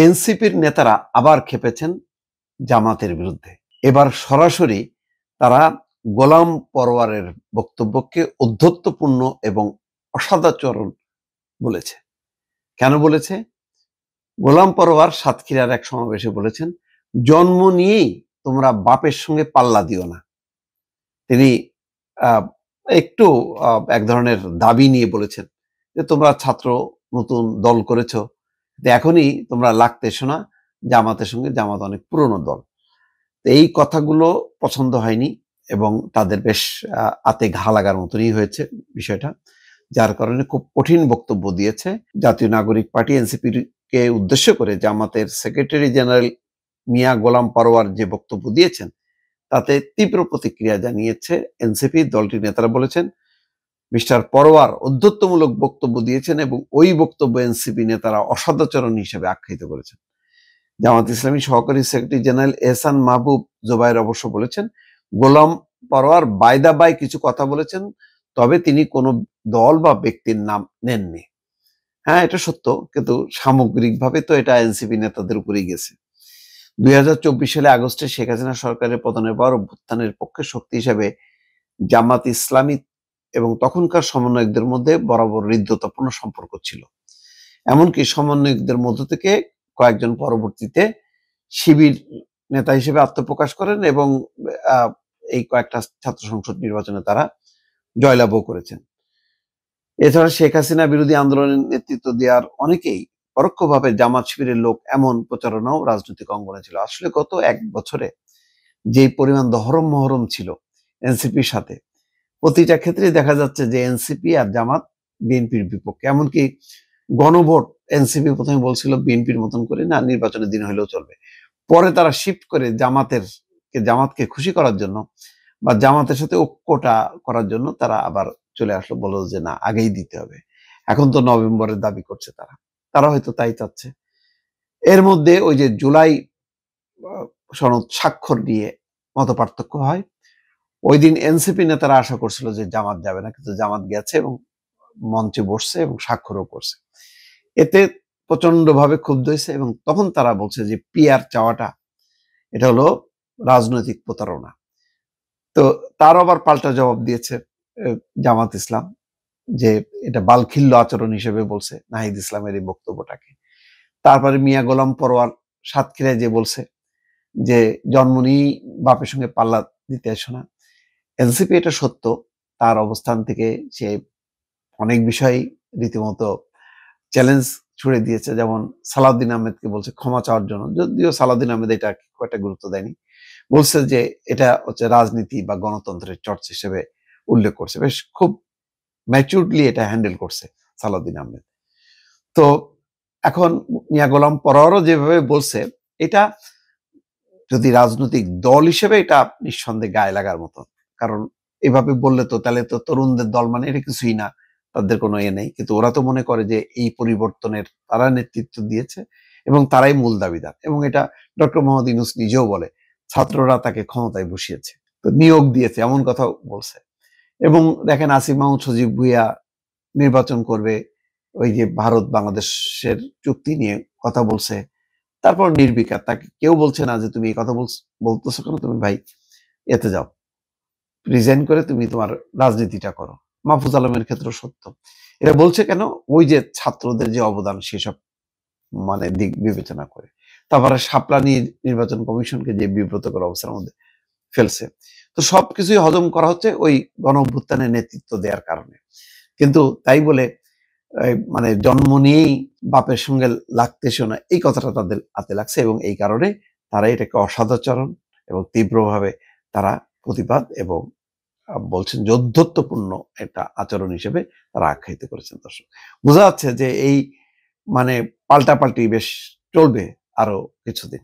এনসিপির নেতারা আবার খেপেছেন জামাতের বিরুদ্ধে। এবার সরাসরি তারা গোলাম পরোয়ারের বক্তব্যকে ঔদ্ধত্যপূর্ণ এবং অসদাচরণ বলেছে। কেন বলেছে? গোলাম পরোয়ার সাতক্ষীরার এক সমাবেশে বলেছেন, জন্ম নিয়েই তোমরা বাপের সঙ্গে পাল্লা দিও না। তিনি একটু এক ধরনের দাবি নিয়ে বলেছেন যে তোমরা ছাত্র নতুন দল করেছো, এখনই তোমরা লাগতেছো না জামাতের সঙ্গে, জামাত অনেক পুরনো দল। এই কথাগুলো পছন্দ হয়নি এবং তাদের বেশ আতে ঘা লাগার মতনই হয়েছে বিষয়টা, যার কারণে খুব কঠিন বক্তব্য দিয়েছে। জাতীয় নাগরিক পার্টি এনসিপির কে উদ্দেশ্য করে জামাতের সেক্রেটারি জেনারেল মিয়া গোলাম পরোয়ার যে বক্তব্য দিয়েছেন তাতে তীব্র প্রতিক্রিয়া জানিয়েছে এনসিপি। দলটির নেতারা বলেছেন মিস্টার পরোয়ার ঔদ্ধত্যমূলক বক্তব্য দিয়েছেন এবং ওই বক্তব্য এনসিপি নেতারা অসদাচরণ হিসেবে আখ্যায়িত করেছেন। জামাত ইসলামী সহকারী সেক্রেটারি জেনারেল এহসান মাহবুব জোবায়ের অবশ্য বলেছেন, গোলাম পরোয়ার বায়দা বাই কিছু কথা বলেছেন, তবে তিনি কোনো দল বা ব্যক্তির নাম নেননি। হ্যাঁ, এটা সত্য, কিন্তু সামগ্রিকভাবে তো এটা এনসিপি নেতাদের উপরেই গেছে। 2024 সালে আগস্টে শেখ হাসিনা সরকারের পতনের পর অভ্যুত্থানের পক্ষে শক্তি হিসেবে জামাত ইসলামী এবং তখনকার সমন্বয়কদের মধ্যে বরাবর হৃদ্যতাপূর্ণ সম্পর্ক ছিল। এমনকি সমন্বয়কদের মধ্য থেকে কয়েকজন পরবর্তীতে শিবির নেতা হিসেবে আত্মপ্রকাশ করেন এবং এই কয়েকটা ছাত্র সংসদ নির্বাচনে তারা জয়লাভও করেছেন। এছাড়া শেখ হাসিনা বিরোধী আন্দোলনের নেতৃত্ব দেওয়ার অনেকেই পরোক্ষভাবে জামাত শিবিরের লোক, এমন প্রচারণাও রাজনৈতিক অঙ্গনে ছিল। আসলে গত এক বছরে যে পরিমাণ দহরম মহরম ছিল এনসিপির সাথে, প্রতিটা ক্ষেত্রে দেখা যাচ্ছে যে এনসিপি আর জামাত বিএনপির বিপক্ষে। এমনকি গণভোট এনসিপি প্রথমে বলছিল বিএনপির মতন করে না, নির্বাচনের দিন হলেও চলবে। পরে তারা শিফট করে জামাতকে খুশি করার জন্য বা জামাতের সাথে ঐক্যটা করার জন্য তারা আবার চলে আসলো, বলল যে না, আগেই দিতে হবে। এখন তো নভেম্বরের দাবি করছে তারা হয়তো তাই চাচ্ছে। এর মধ্যে ওই যে জুলাই সনদ স্বাক্ষর নিয়ে মত পার্থক্য হয়। ওই দিন এনসিপি নেতারা আশা করছিল যে জামাত যাবে না, কিন্তু জামাত গেছে এবং মঞ্চে বসছে এবং স্বাক্ষরও করছে। এতে প্রচন্ড ভাবে ক্ষুব্ধ হয়েছে এবং তখন তারা বলছে যে পিআর চাওয়াটা এটা হলো রাজনৈতিক প্রতারণা। তো তার আবার পাল্টা জবাব দিয়েছে জামাত ইসলাম, যে এটা বালখিল্য আচরণ হিসেবে বলছে নাহিদ ইসলামের এই বক্তব্যটাকে। তারপরে মিয়া গোলাম পরোয়ার সাতক্ষীরায় যে বলছে যে জন্ম নিয়েই বাপের সঙ্গে পাল্লা দিতে এসো না। এনসিপি এটা সত্য, তার অবস্থান থেকে সে অনেক বিষয় রীতিমতো চ্যালেঞ্জ ছুড়ে দিয়েছে। যেমন সালাউদ্দিন আহমেদকে বলছে ক্ষমা চাওয়ার জন্য, যদিও সালাউদ্দিন আহমেদ এটা খুব একটা গুরুত্ব দেয়নি। বলছে যে এটা হচ্ছে রাজনীতি বা গণতন্ত্রের চর্চা হিসেবে উল্লেখ করছে। বেশ খুব ম্যাচিউরলি এটা হ্যান্ডেল করছে সালাউদ্দিন আহমেদ। তো এখন মিয়া গোলাম পরোয়ারও যেভাবে বলছে, এটা যদি রাজনৈতিক দল হিসেবে এটা নিঃসন্দেহে গায়ে লাগার মতো। কারণ এভাবে বললে তো তাহলে তো তরুণদের দল মানে এটা কিছুই না, তাদের কোনো নেই। কিন্তু ওরা তো মনে করে যে এই পরিবর্তনের তারা নেতৃত্ব দিয়েছে এবং তারাই মূল দাবিদার। এবং এটা ডক্টর মোহাম্মদ ইউনূস নিজেও বলে, ছাত্ররা তাকে ক্ষমতায় বসিয়েছে, তো নিয়োগ দিয়েছে, এমন কথা বলছে। এবং দেখেন আসিফ মাহমুদ সজীব ভুঁইয়া নির্বাচন করবে, ওই যে ভারত বাংলাদেশের চুক্তি নিয়ে কথা বলছে। তারপর নির্বিকার, তাকে কেউ বলছে না যে তুমি এই কথা বলতেছো কেন, তুমি ভাই এতে যাও, রিজাইন করে তুমি তোমার রাজনীতিটা করো। মাহফুজ আলমের ক্ষেত্রে সত্য। এটা বলছে কেন? ওই যে ছাত্রদের যে অবদান সেসব মানে দিক বিবেচনা করে। তারপরে শাপলা নিয়ে নির্বাচন কমিশনকে যে বিব্রতকর অবস্থার মধ্যে ফেলছে। তো সবকিছুই হজম করা হচ্ছে ওই গণ অভ্যুত্থানের নেতৃত্ব দেওয়ার কারণে। কিন্তু তাই বলে মানে জন্ম নিয়েই বাপের সঙ্গে লাগতেছে না, এই কথাটা তাদের হাতে লাগছে এবং এই কারণে তারা এটাকে অসদাচরণ এবং তীব্রভাবে তারা প্রতিবাদ এবং বলছেন যৌদ্ধত্বপূর্ণ একটা আচরণ হিসেবে তারা আখ্যায়িত করেছেন। দর্শক, বোঝা যাচ্ছে যে এই মানে পাল্টাপাল্টি বেশ চলবে আরো কিছুদিন।